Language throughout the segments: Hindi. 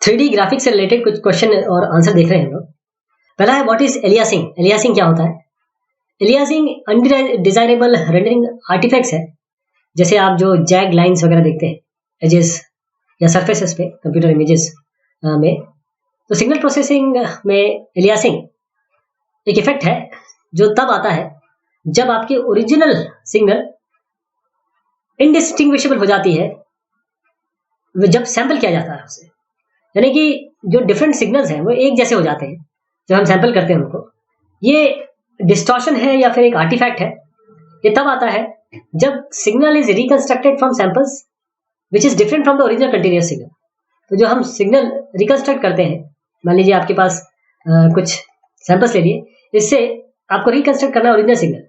3D ग्राफिक्स से रिलेटेड कुछ क्वेश्चन और आंसर देख रहे हैं हम लोग। पहला है व्हाट इज एलियासिंग। एलियासिंग क्या होता है? एलियासिंग अनडिजायरेबल रेंडरिंग आर्टिफैक्ट्स है, जैसे आप जो जैग लाइंस वगैरह देखते हैं एजेस या सरफेसेस पे कंप्यूटर इमेजेस में। तो सिग्नल प्रोसेसिंग में एलियासिंग एक इफेक्ट है जो तब आता है जब आपकी ओरिजिनल सिग्नल इनडिस्टिंग्विशेबल हो जाती है जब सैंपल किया जाता है उसे, यानी कि जो डिफरेंट सिग्नल्स हैं वो एक जैसे हो जाते हैं जब हम सैंपल करते हैं उनको। ये डिस्टॉर्शन है या फिर एक आर्टिफैक्ट है। ये तब आता है जब signal is reconstructed from samples which is different from the original continuous signal. तो जो हम सिग्नल रिकंस्ट्रक्ट करते हैं, मान लीजिए आपके पास कुछ सैंपल्स ले लिए, इससे आपको रिकंस्ट्रक्ट करना ओरिजिनल सिग्नल,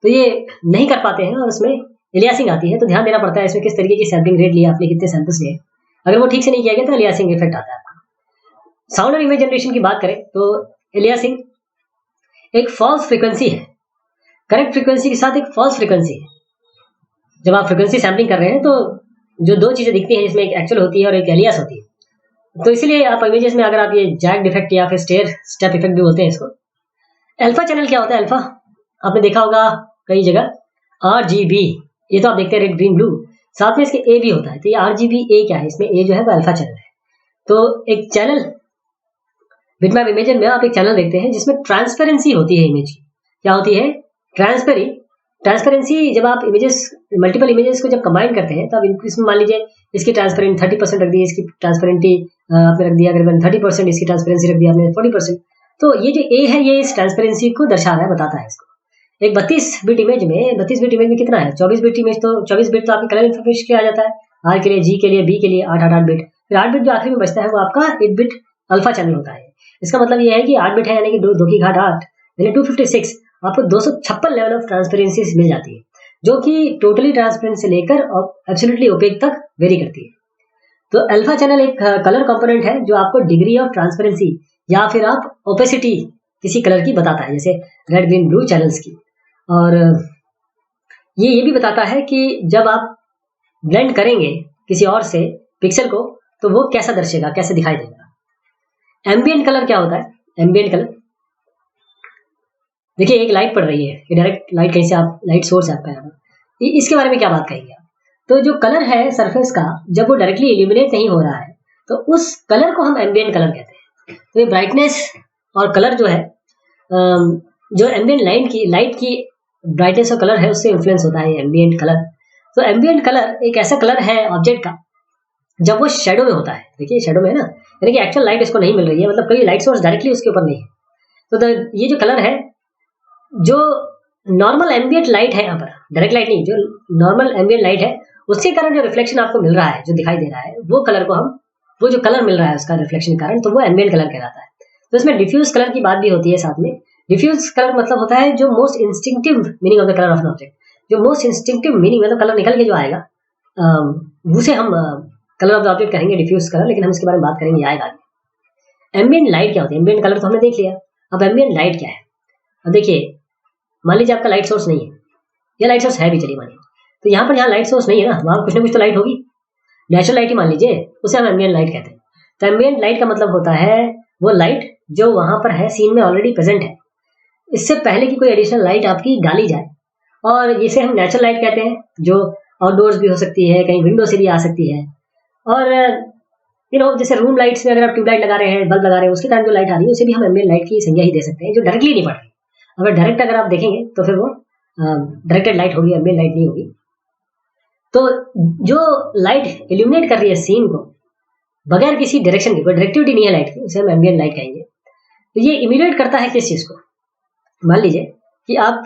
तो ये नहीं कर पाते हैं और उसमें एलियासिंग आती है। तो ध्यान देना पड़ता है इसमें किस तरीके की सैंपलिंग रेट लिया आपने, कितने सैंपल्स लिए। अगर वो ठीक से नहीं किया गया तो एलियासिंग इफेक्ट आता है आपका। साउंड और इमेज जनरेशन की बात करें तो एलियासिंग एक फॉल्स फ्रीक्वेंसी है, करेक्ट फ्रीक्वेंसी के साथ एक फॉल्स फ्रीक्वेंसी है। जब आप फ्रीक्वेंसी सैंपलिंग कर रहे हैं तो जो दो चीजें दिखती हैं जिसमें एक एक्चुअल होती है और एक एलियास होती है। तो इसलिए आप इमेजेस में अगर आप ये जैग इफेक्ट या फिर स्टेयर स्टेप इफेक्ट भी बोलते हैं इसको। अल्फा चैनल क्या होता है? अल्फा आपने देखा होगा कई जगह, RGB, ये तो आप देखते हैं रेड ग्रीन ब्लू, साथ में इसके ए भी होता है। तो ये RGB ए क्या है? इसमें ए जो है वो अल्फा चैनल है। तो एक चैनल बिटमैप इमेज में आप एक चैनल देखते हैं जिसमें ट्रांसपेरेंसी होती है इमेज की। क्या होती है? ट्रांसपेरेंसी। जब आप इमेजेस मल्टीपल इमेजेस को जब कंबाइन करते हैं तो अब इसमें मान लीजिए इसकी ट्रांसपेरेंट 30% रख दी, इसकी ट्रांसपेरेंटी आपने रख दिया करीबन 30%, इसकी ट्रांसपेरेंसी रख दिया आपने 40%। तो ये जो ए है ये इस ट्रांसपेरेंसी को दर्शा रहा है, बताता है इसको। एक 32 बिट इमेज में कितना है? 24 बिट इमेज, तो 24 बिट तो आपकी कलर इन्फॉर्मेशन क्या आ जाता है? आर के लिए, जी के लिए, बी के लिए 8 बिट, फिर 8 बिट जो आखिरी में बचता है वो आपका 8 बिट अल्फा चैनल होता है। इसका मतलब ये है कि 8 बिट है यानी कि 2 की घात 8 यानी 256, आपको 256 लेवल ऑफ ट्रांसपेरेंसी मिल जाती है, जो कि टोटली ट्रांसपेरेंट से लेकर एब्सोल्युटली ओपेक तक वेरी करती है। तो अल्फा चैनल एक कलर कंपोनेंट है जो आपको डिग्री ऑफ ट्रांसपेरेंसी या फिर आप ओपेसिटी किसी कलर की बताता है, जैसे रेड ग्रीन ब्लू चैनल्स की। और ये भी बताता है कि जब आप ब्लेंड करेंगे किसी और से पिक्सल को तो वो कैसा दर्शेगा, कैसे दिखाई देगा। एम्बिएंट कलर क्या होता है? एम्बिएंट कलर देखिए, एक लाइट पड़ रही है, ये डायरेक्ट लाइट कहीं से आप लाइट सोर्स है आपका यहाँ पर, इसके बारे में क्या बात कहेंगे आप? तो जो कलर है सरफेस का जब वो डायरेक्टली इल्यूमिनेट नहीं हो रहा है तो उस कलर को हम एम्बिएंट कलर कहते हैं। तो ये ब्राइटनेस और कलर जो है, जो एम्बिएंट लाइट की ब्राइटनेस और कलर है उससे इन्फ्लुएंस होता है एम्बिएंट कलर। तो एम्बिएंट कलर एक ऐसा कलर है ऑब्जेक्ट का जब वो शेडो में होता है। देखिए शेडो में है ना, यानी कि एक्चुअल लाइट इसको नहीं मिल रही है, मतलब कोई लाइट सोर्स डायरेक्टली उसके ऊपर नहीं है। तो ये जो कलर है, जो नॉर्मल एम्बिएंट लाइट है, यहाँ पर डायरेक्ट लाइट नहीं, जो नॉर्मल एम्बिएंट लाइट है उसके कारण जो रिफ्लेक्शन आपको मिल रहा है, जो दिखाई दे रहा है, वो कलर को हम, वो जो कलर मिल रहा है उसका रिफ्लेक्शन के कारण, तो वो एम्बिएंट कलर कहलाता है। तो इसमें डिफ्यूज कलर की बात भी होती है साथ में। डिफ्यूज कलर मतलब होता है जो most instinctive meaning of the colour of an object, जो मोस्ट इंस्टिंक्टिव मीनिंग मतलब कलर निकल के जो आएगा उसे हम कलर ऑफ द ऑब्जेक्ट कहेंगे, डिफ्यूज कलर। लेकिन हम इसके बारे में बात करेंगे आएगा आगे। एम्बिएंट लाइट क्या होती है? एम्बिएंट कलर तो हमने देख लिया, अब एम्बिएंट लाइट क्या है? अब देखिए, मान लीजिए आपका लाइट सोर्स नहीं है, या लाइट सोर्स है भी, चलिए मानिए, तो यहाँ पर जहाँ लाइट सोर्स नहीं है ना, वहाँ कुछ ना कुछ तो लाइट होगी, नेचुरल लाइट ही मान लीजिए, उसे हम एम्बिएंट लाइट कहते हैं। तो एम्बिएंट लाइट का मतलब होता है वो लाइट जो वहां पर है, सीन में ऑलरेडी प्रेजेंट है, इससे पहले कि कोई एडिशनल लाइट आपकी डाली जाए। और इसे हम नेचुरल लाइट कहते हैं, जो आउटडोर्स भी हो सकती है, कहीं विंडो से भी आ सकती है। और जैसे रूम लाइट्स में अगर आप ट्यूबलाइट लगा रहे हैं, बल्ब लगा रहे हैं, उसके कारण जो लाइट आ रही है उसे भी हम एम्बिएंट लाइट की संज्ञा ही दे सकते हैं, जो डायरेक्टली नहीं पड़ रही। अगर डायरेक्ट अगर आप देखेंगे तो फिर वो डायरेक्टेड लाइट होगी, एम्बिएंट लाइट नहीं होगी। तो जो लाइट इल्यूमिनेट कर रही है सीन को बगैर किसी डायरेक्शन की, कोई डायरेक्टिविटी नहीं है लाइट की, उसे हम एम्बिएंट लाइट कहेंगे। तो ये इम्यूलेट करता है किस चीज को? मान लीजिए कि आप,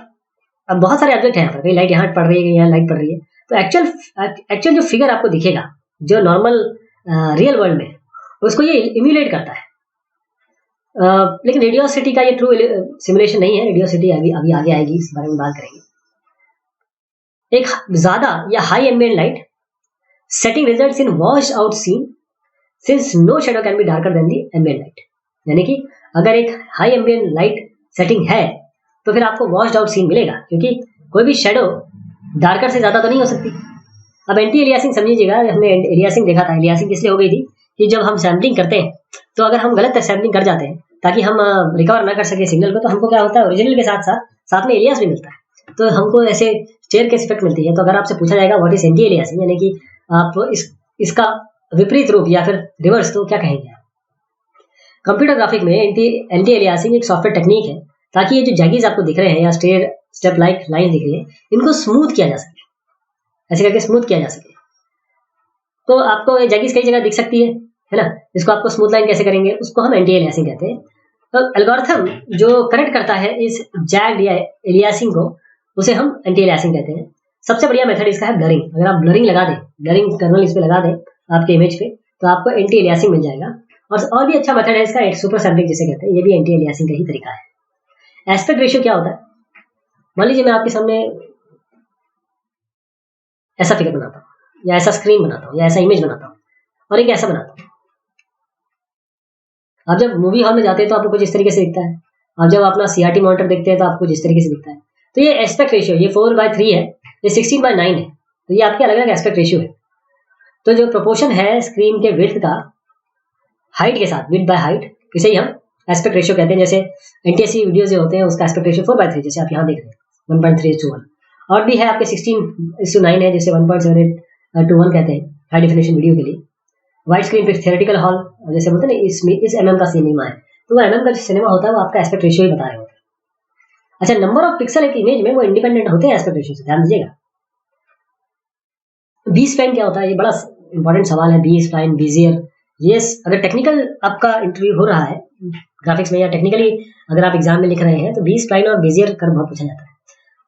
अब बहुत सारे ऑब्जेक्ट हैं यहाँ पर, कहीं लाइट यहाँ पड़ रही है, कहीं यहाँ लाइट पड़ रही है, तो एक्चुअल जो फिगर आपको दिखेगा जो नॉर्मल रियल वर्ल्ड में, उसको ये इम्यूलेट करता है। लेकिन रेडियोसिटी का ये ट्रू सिमुलेशन नहीं है, रेडियोसिटी अभी आगे आएगी, इस बारे में बात करेंगे। एक ज्यादा या high ambient light setting results in wash out scene since no shadow can be darker than the ambient light. यानी कि अगर एक हाई एम्बिएंट लाइट सेटिंग है तो फिर आपको वॉश्ड आउट सीन मिलेगा, क्योंकि कोई भी शेडो डार्कर से ज्यादा तो नहीं हो सकती। अब एंटी एलियासिंग समझिएगा, हमने एलियासिंग देखा था, एलियासिंग इसलिए हो गई थी कि जब हम सैम्पलिंग करते हैं तो अगर हम गलत सैम्पलिंग कर जाते हैं ताकि हम रिकवर ना कर सके सिग्नल को, तो हमको क्या होता है, ओरिजिनल के साथ साथ साथ में एलियास भी मिलता है, तो हमको ऐसे स्टेयर केस इफेक्ट मिलती है। तो अगर आपसे पूछा जाएगा व्हाट इज एंटी एलियासिंग, यानी कि आप इसका विपरीत रूप या फिर रिवर्स, तो क्या कहेंगे आप? कंप्यूटर ग्राफिक में एंटी एलियासिंग एक सॉफ्टवेयर टेक्निक है ताकि ये जो जैगीज आपको दिख रहे हैं या स्टेयर स्टेप लाइक लाइन दिख रही है, इनको स्मूथ किया जा सके, ऐसे करके स्मूथ किया जा सके। तो आपको ये जैगीज कई जगह दिख सकती है ना, इसको आपको स्मूथ लाइन कैसे करेंगे, उसको हम एंटी एलियासिंग कहते हैं। तो एल्गोरिथम जो करेक्ट करता है इस जैग्ड या एलियासिंग को, उसे हम एंटी एलियासिंग कहते हैं। सबसे बढ़िया मेथड इसका है ब्लरिंग। अगर आप ब्लरिंग लगा दें, ब्लरिंग कर्नल इस पे लगा दें आपके इमेज पे, तो आपको एंटी एलियासिंग मिल जाएगा। और भी अच्छा मेथड है इसका सुपर सैम्पलिंग जिसे कहते हैं, ये भी एंटी एलियासिंग का ही तरीका है। एस्पेक्ट रेशियो क्या होता है? मान लीजिए मैं आपके सामने ऐसा फिगर बनाता हूँ या ऐसा स्क्रीन बनाता हूँ या ऐसा इमेज बनाता हूँ और एक ऐसा बनाता हूँ। आप जब मूवी हॉल में जाते हैं तो आपको कुछ इस तरीके से दिखता है, आप जब अपना सीआरटी मॉनिटर देखते हैं तो आपको जिस तरीके से दिखता है। तो ये एस्पेक्ट रेशियो, ये 4:3 है, ये 16:9 है, तो ये आपके अलग अलग एस्पेक्ट रेशियो है। तो जो प्रोपोर्शन है स्क्रीन के विड्थ का हाइट के साथ, विड्थ बाय हाइट, इसे ही हम एस्पेक्ट रेशियो कहते हैं। जैसे एनटीएससी वीडियो जो होते हैं उसका एस्पेक्ट रेशियो 4:3, जैसे आप यहाँ देख रहे हैं 1.3:1। और भी है आपके 16:9 है, जैसे 1.7:1 कहते हैं हाई डेफिनेशन वीडियो के लिए। वाइड स्क्रीन पे थिएट्रिकल हॉल, जैसे बोलते हैं ना इसमें इस एमएम का सिनेमा है, तो वो एमएम का जो सिनेमा होता है वो आपका एस्पेक्ट रेशियो ही बता रहे होते हैं। अच्छा, नंबर ऑफ पिक्सल एक इमेज में वो इंडिपेंडेंट होते हैं एस्पेक्ट रेशियो से, ध्यान दीजिएगा। बी स्प्लाइन क्या होता है, ये बड़ा इंपॉर्टेंट सवाल है। बी स्प्लाइन, बीजियर, ये अगर टेक्निकल आपका इंटरव्यू हो रहा है ग्राफिक्स में या टेक्निकली अगर आप एग्जाम में लिख रहे हैं, तो बी स्प्लाइन और बीजियर कर्व बहुत पूछा जाता है।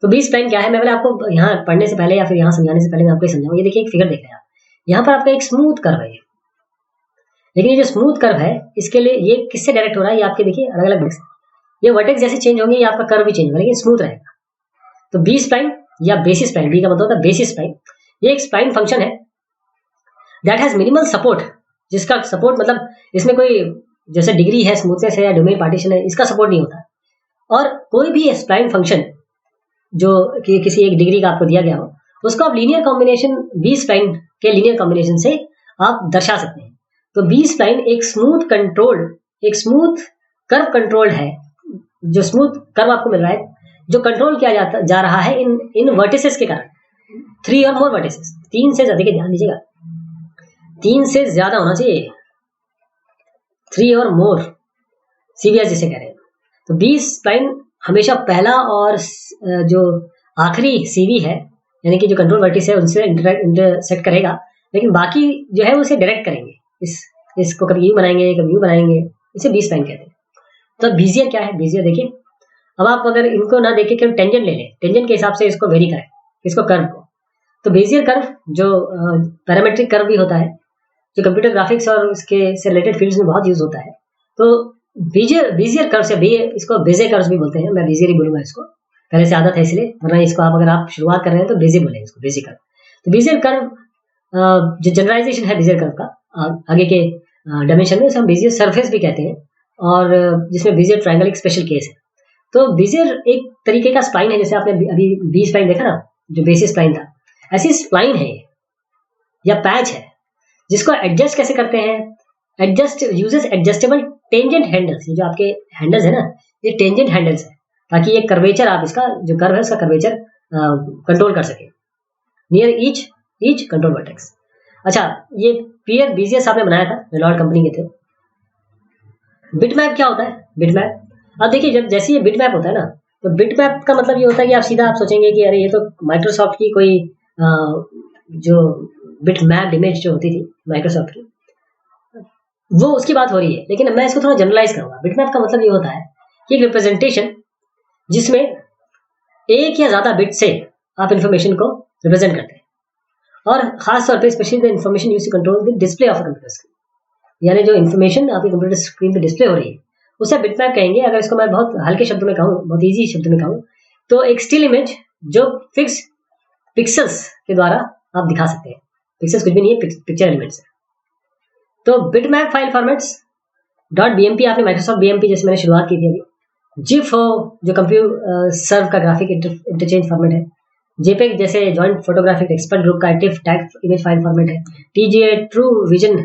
तो बी स्प्लाइन क्या है, मैं पहले आपको यहाँ पढ़ने से पहले या फिर यहाँ समझाने से पहले मैं आपको समझाऊँ। ये देखिए एक फिगर देख रहे हैं आप, यहाँ पर आपका एक स्मूथ कर्व है, लेकिन ये जो स्मूथ कर्व है इसके लिए ये किससे डायरेक्ट हो रहा है, ये आपके देखिए अलग अलग ये वर्टेक्स जैसे चेंज होंगे ये आपका कर्व भी चेंज होगा, लेकिन स्मूथ रहेगा। तो बी स्प्लाइन या बेसिस स्प्लाइन, बी का मतलब होता है बेसिस स्प्लाइन, ये एक स्प्लाइन फंक्शन है दैट हैज मिनिमल सपोर्ट, जिसका सपोर्ट मतलब इसमें कोई जैसे डिग्री है, स्मूथनेस है या डोमेन पार्टीशन है, इसका सपोर्ट नहीं होता। और कोई भी स्प्लाइन फंक्शन जो कि किसी एक डिग्री का आपको दिया गया हो, उसको आप लीनियर कॉम्बिनेशन बी स्प्लाइन के लीनियर कॉम्बिनेशन से आप दर्शा सकते हैं। तो बी स्प्लाइन एक स्मूथ कंट्रोल्ड, एक स्मूथ कर्व कंट्रोल्ड है, जो स्मूथ कर्व आपको मिल रहा है जो कंट्रोल किया जा रहा है इन वर्टिसेस के कारण, 3 और मोर वर्टिसेस, 3 से ज्यादा, ध्यान दीजिएगा 3 से ज्यादा होना चाहिए, 3 और मोर, सीबीएस जिसे कह रहे हैं। तो बी स्प्लाइन हमेशा पहला और जो आखिरी सीवी है, यानी कि जो कंट्रोल वर्टिस है उनसे इंटरसेक्ट करेगा, लेकिन बाकी जो है उसे डायरेक्ट करेंगे, इसको कभी यू बनाएंगे कभी यू बनाएंगे, इसे बी स्प्लाइन कहते हैं। तो बीजियर क्या है, बीजियर देखिए, अब आप अगर इनको ना देखे केवल टेंजेंट ले लें, टेंजेंट के हिसाब से इसको वेरी करें, इसको कर्व को, तो बेजियर कर्व जो पैरामेट्रिक कर्व भी होता है, जो कंप्यूटर ग्राफिक्स और उसके से रिलेटेड फील्ड्स में बहुत यूज होता है। तो बेजियर कर्व से इसको बेजे कर्व भी बोलते हैं, मैं बेजियर ही बोलूंगा इसको, पहले से आदत है इसलिए, वरना इसको आप अगर आप शुरुआत कर रहे हैं तो बेजे बोलेंगे इसको, बेजियर कर्व। तो बेजियर कर्व जो जनरलाइजेशन है बेजियर कर्व का आगे के डायमेंशन में, उसे हम बेजियर सरफेस भी कहते हैं, और जिसमें बेजियर ट्रायंगल एक स्पेशल केस है। तो बेजियर एक तरीके का स्प्लाइन है, जैसे आपने अभी बी स्प्लाइन देखा ना, जो बेसिस स्प्लाइन था, ऐसी स्प्लाइन है या पैच है, जिसको एडजस्ट कैसे करते हैं, adjust uses adjustable tangent handles. ये जो आपके हैंडल्स है ना, ये टेंजेंट हैंडल्स है, ताकि ये कर्वेचर आप इसका जो कर्व है उसका कर्वेचर कंट्रोल कर सके नियर ईच कंट्रोल वर्टेक्स। अच्छा, ये पियर बीजीएस आपने बनाया था, रेनॉल्ट कंपनी के थे। बिटमैप क्या होता है, बिटमैप, अब देखिए जब जैसे ये बिटमैप होता है ना, तो बिटमैप का मतलब ये होता है कि आप सीधा आप सोचेंगे कि अरे ये तो माइक्रोसॉफ्ट की कोई जो बिटमैप इमेज जो होती थी माइक्रोसॉफ्ट की, वो उसकी बात हो रही है, लेकिन मैं इसको थोड़ा जनरलाइज करूंगा। बिटमैप का मतलब ये होता है कि एक रिप्रेजेंटेशन जिसमें एक या ज्यादा बिट से आप इंफॉर्मेशन को रिप्रेजेंट करते हैं, और खास तौर पे specially the information used to control the display of a computer screen, यानी जो इंफॉर्मेशन आपके कंप्यूटर स्क्रीन पे डिस्प्ले हो रही है उसे बिटमैप कहेंगे। अगर इसको मैं बहुत हल्के शब्दों में कहूँ, बहुत इजी शब्दों में कहूँ, तो एक स्टिल इमेज जो फिक्स पिक्सल्स के द्वारा आप दिखा सकते हैं, पिक्सल्स कुछ भी नहीं है, पिक्चर एलिमेंट्स है। तो बिटमैप फाइल फॉर्मेट्स .bmp, आपने माइक्रोसॉफ्ट बीएमपी जैसे मैंने शुरुआत की थी अभी, जिफ हो जो कंप्यूटर सर्व का ग्राफिक इंटरचेंज फॉर्मेट है, जेपेग जैसे जॉइंट फोटोग्राफिक एक्सपर्ट ग्रुप का tiff tag image file format है, टीजीए ट्रू विजन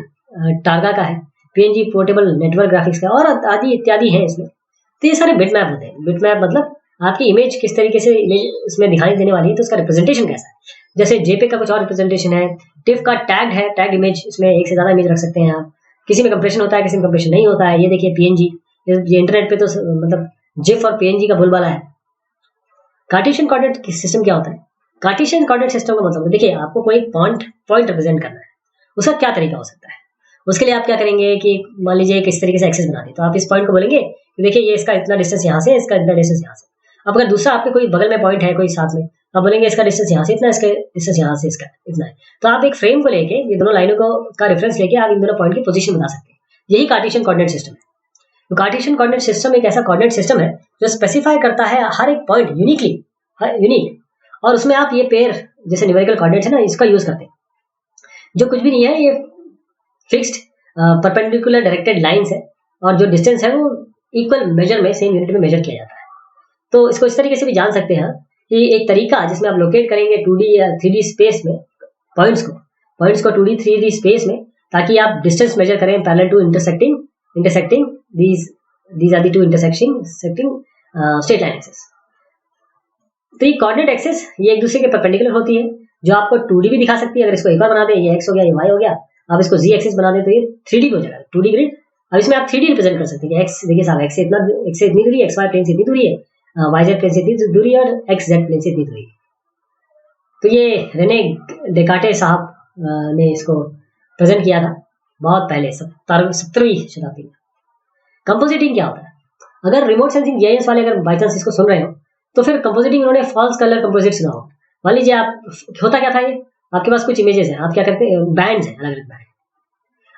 टारगा का है, पीएनजी पोर्टेबल नेटवर्क ग्राफिक्स का, और आदि इत्यादि है इसमें। तो ये सारे बिटमैप होते हैं। बिटमैप मतलब आपकी इमेज किस तरीके से इमेज इसमें दिखाई देने वाली है, तो उसका रिप्रेजेंटेशन कैसा है। जैसे जेपेग का कुछ और रिप्रेजेंटेशन है, टिफ का टैग है, टैग इमेज, इसमें एक से ज्यादा इमेज रख सकते हैं आप। किसी में कंप्रेशन होता है, किसी में कंप्रेशन नहीं होता है। ये देखिए पीएनजी, ये इंटरनेट पे तो मतलब जिफ और पीएनजी का बोलबाला है। कार्टेशियन कोऑर्डिनेट सिस्टम क्या होता है? कार्टेशियन कोऑर्डिनेट सिस्टम का मतलब देखिए, आपको कोई पॉइंट रिप्रेजेंट करना है, उसका क्या तरीका हो सकता है। उसके लिए आप क्या करेंगे कि मान लीजिए किस तरीके से एक्सेस बना दी, तो आप इस पॉइंट को बोलेंगे कि देखिए ये इसका इतना डिस्टेंस यहाँ से, इसका इतना डिस्टेंस यहाँ से। अब अगर दूसरा आपके कोई बगल में पॉइंट है कोई साथ में, आप बोलेंगे इसका डिस्टेंस यहाँ से इतना, इसका डिस्टेंस यहाँ से इसका इतना है। तो आप एक फ्रेम को लेके, ये दोनों लाइनों को का रेफरेंस लेके आप इन दोनों पॉइंट की पोजीशन बता सकते हैं। यही कार्टेशियन कोऑर्डिनेट सिस्टम है। तो कार्टेशियन कोऑर्डिनेट सिस्टम एक ऐसा कोऑर्डिनेट सिस्टम है जो स्पेसिफाई करता है हर एक पॉइंट यूनिक, और उसमें आप ये पेयर जैसे न्यूमेरिकल कोऑर्डिनेट्स है ना, इसका यूज करते हैं। जो कुछ भी नहीं है, ये फिक्स्ड परपेंडिकुलर डायरेक्टेड लाइंस है, और जो डिस्टेंस है वो इक्वल मेजर में, सेम यूनिट में मेजर किया जाता है। तो इसको इस तरीके से भी जान सकते हैं कि एक तरीका जिसमें आप लोकेट करेंगे 2D या 3D स्पेस में पॉइंट्स को 2D 3D स्पेस में, ताकि आप डिस्टेंस मेजर करें parallel to intersecting these are the two intersecting straight line axes. तो ये कोऑर्डिनेट एक्सेस ये एक दूसरे के परपेंडिकुलर होती है, जो आपको 2D भी दिखा सकती है। अगर इसको एक बार बना दें, ये x हो गया, ये y हो गया, आप इसको z एक्सिस बना दें तो ये 3D हो जाएगा, 2D ग्रिड। अब इसमें आप 3D रिप्रेजेंट कर सकते हैं। x देखिए साहब, x से इतनी दूरी, xy प्लेन से इतनी दूरी है, yz प्लेन से इतनी दूरी और xz प्लेन से इतनी दूरी। तो ये रेने डेकार्टे साहब ने इसको प्रेजेंट किया था बहुत पहले, 17वीं शताब्दी में। कंपोजिटिंग क्या होता है? अगर रिमोट सेंसिंग जीआईएस वाले अगर बाई चांस इसको सुन रहे हो, तो फिर कंपोजिटिंग उन्होंने फॉल्स कलर कंपोजिट सुना हो। मान लीजिए आप, होता क्या था, ये आपके पास कुछ इमेजेस हैं, आप क्या करते हैं, बैंड्स हैं, अलग अलग बैंड,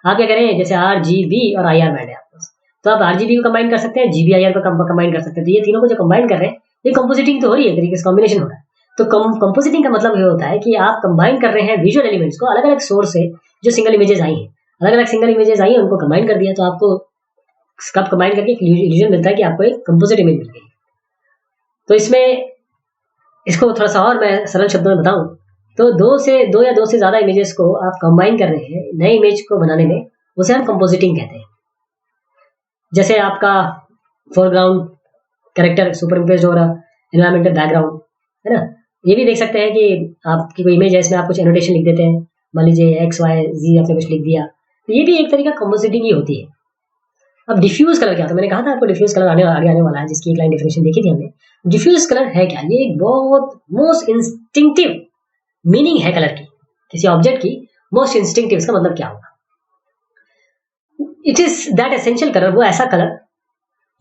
आप क्या करें, जैसे RGB और IR बैंड है आपके पास, तो आप RGB को कंबाइन कर सकते हैं, GBIR को कंबाइन कर सकते हैं। तो ये तीनों को जो कंबाइन कर रहे हैं, ये कंपोजिटिंग तो हो रही है, तरीके से कॉम्बिनेशन हो रहा है। तो कंपोजिटिंग का मतलब ये होता है कि आप कंबाइन कर रहे हैं विजुअल एलिमेंट्स को अलग अलग सोर्स से, जो सिंगल इमेजेस आई हैं, अलग अलग सिंगल इमेजेस आई हैं, उनको कंबाइन कर दिया, तो आपको कब कंबाइन करके एक इल्यूजन मिलता है कि आपको एक कंपोजिट इमेज मिल गई। तो इसमें इसको थोड़ा सा और मैं सरल शब्दों में बताऊं, तो दो या दो से ज्यादा इमेजेस को आप कंबाइन कर रहे हैं नए इमेज को बनाने में, उसे हम कंपोजिटिंग कहते हैं। जैसे आपका फोरग्राउंड कैरेक्टर सुपर इम्पोज्ड हो रहा, एनवायरमेंटल बैकग्राउंड है ना, ये भी देख सकते हैं कि आपकी कोई इमेज है, इसमें आप कुछ एनोटेशन लिख देते हैं, मान लीजिए XYZ आपने कुछ लिख दिया, तो ये भी एक तरीका कंपोजिटिंग ही होती है। अब डिफ्यूज कलर क्या होता है? मैंने कहा था आपको डिफ्यूज कलर आगे आने वाला है, जिसकी एक लाइन डेफिनेशन देखी थी हमने। डिफ्यूज कलर है क्या? ये एक बहुत मोस्ट इंस्टिंक्टिव मीनिंग है कलर की, किसी ऑब्जेक्ट की मोस्ट इंस्टिंक्टिव। इसका मतलब क्या होगा? It is that essential colour, वो ऐसा कलर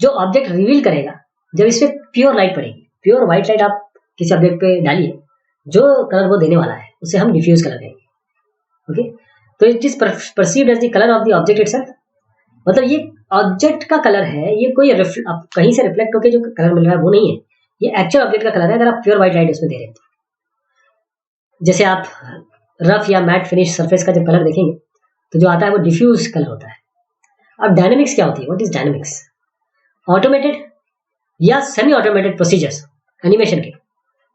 जो ऑब्जेक्ट रिवील करेगा जब इस पे प्योर लाइट पड़ेगी। प्योर व्हाइट लाइट आप किसी ऑब्जेक्ट पे डालिए, जो कलर वो देने वाला है उसे हम डिफ्यूज कलर कहेंगे। ओके, तो it is perceived as the colour of the object itself. मतलब ये ऑब्जेक्ट का कलर है, ये कोई आप कहीं से रिफ्लेक्ट होकर जो कलर मिल रहा है वो नहीं है, ये एक्चुअल ऑब्जेक्ट का कलर है, अगर आप प्योर व्हाइट लाइट उसमें दे रहे हैं। जैसे आप रफ या मैट फिनिश सरफेस का जब कलर देखेंगे तो जो आता है वो डिफ्यूज कलर होता है। अब डायनेमिक्स क्या होती है? What is dynamics? ऑटोमेटेड या सेमी ऑटोमेटेड प्रोसीजर्स एनिमेशन के,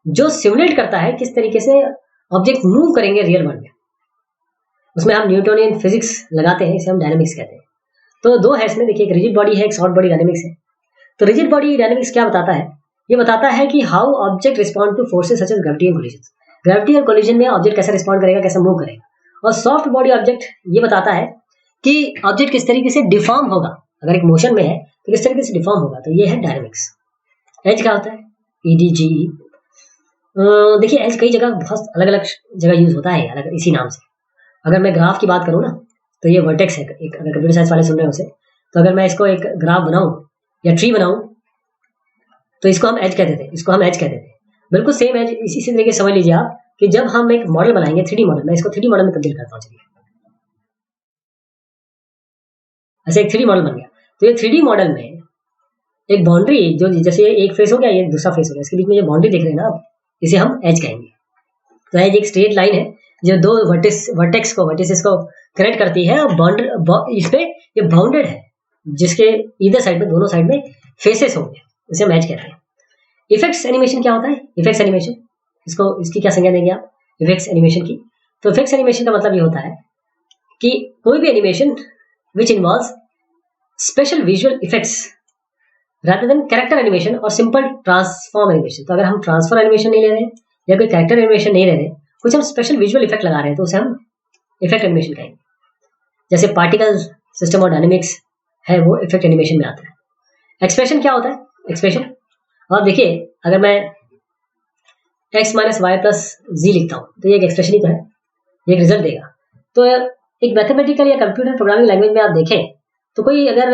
जो सिमुलेट करता है किस तरीके से ऑब्जेक्ट मूव करेंगे रियल वर्ल्ड में। उसमें हम न्यूटोनियन फिजिक्स लगाते हैं, इसे हम डायनेमिक्स कहते हैं। तो दो है इसमें, देखिए एक रिजिड बॉडी है, एक सॉफ्ट बॉडी डायनेमिक्स है। तो रिजिड बॉडी डायनेमिक्स क्या बताता है? ये बताता है कि how object respond to forces such as gravity and collision. Gravity और कोलिजन में ऑब्जेक्ट कैसे रिस्पॉन्ड करेगा, कैसे मूव करेगा। और सॉफ्ट बॉडी ऑब्जेक्ट ये बताता है कि ऑब्जेक्ट किस तरीके से डिफॉर्म होगा, अगर एक मोशन में है तो किस तरीके से डिफॉर्म होगा। तो ये है डायनेमिक्स। एज क्या होता है? EDGE। देखिए एज कई जगह बहुत अलग अलग जगह यूज होता है अलग इसी नाम से। अगर मैं ग्राफ की बात करूँ ना, तो ये वर्टेक्स है, एक अगर कंप्यूटर साइंस वाले सुन रहे हो उसे, तो अगर मैं इसको एक ग्राफ बनाऊं या ट्री बनाऊं तो इसको हम एज कहते थे, इसको हम एज कहते थे। बिल्कुल सेम एज इसी तरीके से समझ लीजिए आप कि जब हम एक मॉडल बनाएंगे 3D मॉडल, मैं इसको 3D मॉडल में तब्दील करता हूँ। चलिए ऐसे एक 3D मॉडल बन गया, तो ये 3D मॉडल में एक बाउंड्री, जो जैसे एक फेस हो गया, ये दूसरा फेस हो गया, इसके बीच में जो बाउंड्री देख रहे हैं ना आप, इसे हम एज कहेंगे। तो एज एक स्ट्रेट लाइन है जो दो वर्टेक्स को कनेक्ट करती है, और इसमें ये बाउंडेड है, जिसके इधर साइड में, दोनों साइड में फेसेस होंगे, इसे हम एज कहते हैं। इफेक्ट्स एनिमेशन क्या होता है? इफेक्ट्स एनिमेशन, इसकी क्या संज्ञा देंगे आप इफेक्ट्स एनिमेशन की? तो इफेक्ट्स एनिमेशन का मतलब ये होता है कि कोई भी animation which involves special visual effects rather than character animation और सिंपल ट्रांसफॉर्म एनिमेशन। तो अगर हम ट्रांसफॉर्म एनिमेशन नहीं ले रहे या कोई कैरेक्टर एनिमेशन नहीं ले रहे, कुछ हम स्पेशल विजुअल इफेक्ट लगा रहे हैं, तो उसे हम इफेक्ट एनिमेशन कहेंगे। जैसे पार्टिकल सिस्टम और डायनेमिक्स है, वो इफेक्ट एनिमेशन में आता है। एक्सप्रेशन क्या होता है? एक्सप्रेशन, और देखिए अगर मैं x माइनस वाई प्लस जी लिखता हूँ तो ये एक एक्सप्रेशन ही तो है, ये एक रिजल्ट देगा। तो एक मैथमेटिकल या कंप्यूटर प्रोग्रामिंग लैंग्वेज में आप देखें तो कोई अगर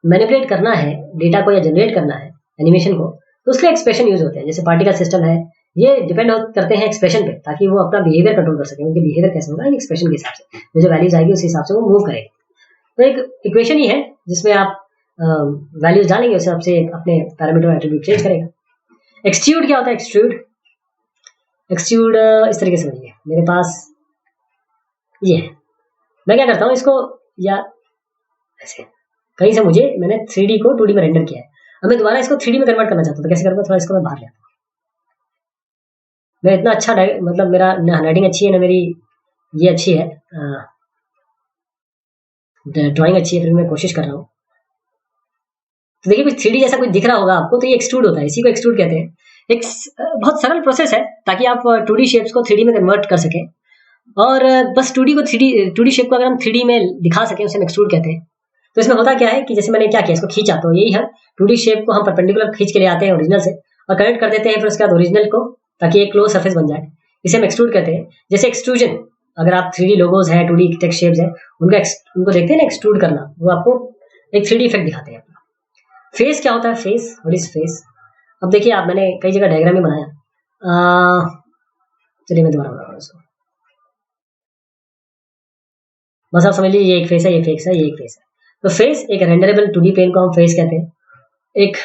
मैनिपुलेट करना है डेटा को या जनरेट करना है एनिमेशन को, तो उसके एक्सप्रेशन यूज होते हैं। जैसे पार्टिकल सिस्टम है, ये डिपेंड करते हैं एक्सप्रेशन पे, ताकि वो अपना बिहेवियर कंट्रोल कर सके। उनके बिहेवियर कैसे होगा, एक्सप्रेशन के हिसाब से जो वैल्यूज आएगी उस हिसाब से वो मूव करेगा। तो एक इक्वेशन ही है जिसमें आप वैल्यूज डालेंगे, उस हिसाब से अपने पैरामीटर एट्रीब्यूट चेंज करेगा। एक्सट्रूड क्या होता है? एक्सट्रूड इस तरीके से समझिए, मेरे पास ये है, मैं क्या करता हूँ इसको, या ऐसे कहीं से मैंने 3D को 2D में रेंडर किया है, अब मैं दोबारा इसको 3D में कन्वर्ट करना चाहता हूँ, तो कैसे करूँगा? थोड़ा इसको मैं बाहर ले आता हूँ। मैं इतना अच्छा मतलब मेरा ना हैंडराइटिंग अच्छी है ना मेरी ये अच्छी है, ड्राइंग अच्छी है, फिर मैं कोशिश कर रहा हूँ। तो देखिए कुछ 3D जैसा कुछ दिख रहा होगा आपको, तो ये एक्सट्रूड होता है, इसी को एक्सट्रूड कहते हैं। एक बहुत सरल प्रोसेस है ताकि आप 2D शेप्स को 3D में कन्वर्ट कर सकें, और बस 2D शेप को अगर हम 3D में दिखा सकें उसे हम एक्सट्रूड कहते हैं। तो इसमें होता क्या है कि जैसे मैंने क्या किया, इसको खींचा, तो यही है 2D शेप को हम परपेंडिकुलर खींच के ले आते हैं ओरिजिनल से और कनेक्ट कर देते हैं फिर उसके बाद ओरिजिनल को, ताकि एक क्लोज सरफेस बन जाए। इसे हम एक्सट्रूड कहते हैं। जैसे एक्सट्रूजन, अगर आप 3D लोगोज है, 2D टेक्स्ट शेप्स है, उनको देखते हैं ना एक्सट्रूड करना, वो आपको एक 3D इफेक्ट दिखाते हैं। फेस क्या होता है? Face, what is face? अब देखिए आप, मैंने कई जगह डायग्राम में बनाया, चलिए मैं दोबारा बना रहा हूँ इसको, बस आप समझ लीजिए ये एक फेस है, ये फेस है, ये एक फेस है। तो फेस एक रेंडरेबल 2D प्लेन को हम फेस कहते हैं। एक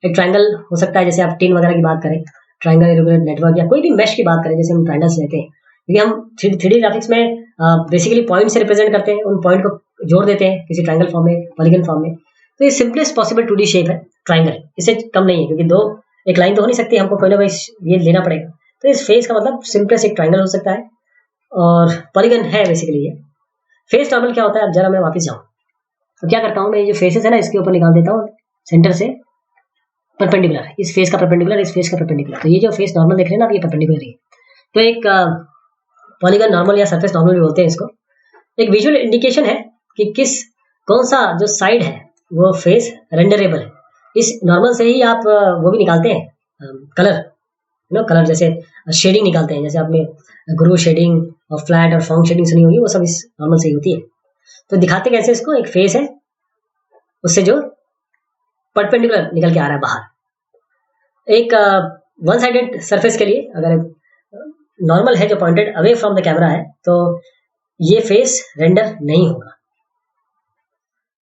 ट्रायंगल हो सकता है, जैसे आप टिन वगैरह की बात करें, ट्रायंगल इरेगुलर नेटवर्क या कोई भी मैश की बात करें, जैसे हम ट्रायंगल्स लेते हैं, क्योंकि हम 3D ग्राफिक्स में बेसिकली पॉइंट से रिप्रेजेंट करते हैं, उन पॉइंट को जोड़ देते हैं किसी ट्रायंगल फॉर्म में, पॉलीगन फॉर्म में। तो ये सिंपलेस्ट पॉसिबल 2D शेप है ट्रायंगल, इससे कम नहीं है, क्योंकि एक लाइन तो हो नहीं सकती, हमको कोई ना कोई ये लेना पड़ेगा। तो इस फेस का मतलब सिंपलेस्ट एक ट्रायंगल हो सकता है, और पॉलीगन है बेसिकली ये। फेस नॉर्मल क्या होता है? अब जरा मैं वापस जाऊँ तो क्या करता हूँ, मैं ये जो फेसेस है ना इसके ऊपर निकाल देता हूँ सेंटर से परपेंडिकुलर, इस फेस का परपेंडिकुलर, इस फेस का परपेंडिकुलर। तो ये जो फेस नॉर्मल देख रहे हैं ना आप, ये परपेंडिकुलर है। तो एक पॉलीगन नॉर्मल या सरफेस नॉर्मल भी बोलते हैं इसको। एक विजुअल इंडिकेशन है कि कौन सा जो साइड है वो फेस रेंडरेबल है। इस नॉर्मल से ही आप वो भी निकालते हैं कलर, कलर जैसे शेडिंग निकालते हैं, जैसे आपने ग्रू शेडिंग और फ्लैट और फॉर्म शेडिंग सुनी होगी, वो सब इस नॉर्मल से ही होती है। तो दिखाते कैसे इसको, एक फेस है उससे जो परपेंडिकुलर निकल के आ रहा है बाहर। एक वन साइडेड सरफेस के लिए अगर नॉर्मल है जो pointed away from the camera है, तो ये फेस रेंडर नहीं होगा।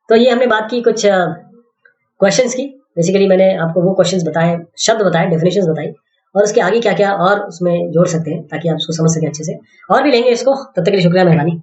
तो ये हमने बात की कुछ क्वेश्चंस की। बेसिकली मैंने आपको वो क्वेश्चंस बताए, शब्द बताए, डेफिनेशंस बताई, और उसके आगे क्या क्या और उसमें जोड़ सकते हैं ताकि आप उसको समझ सकें अच्छे से। और भी लेंगे इसको, तब तक के लिए शुक्रिया, मेहरबानी।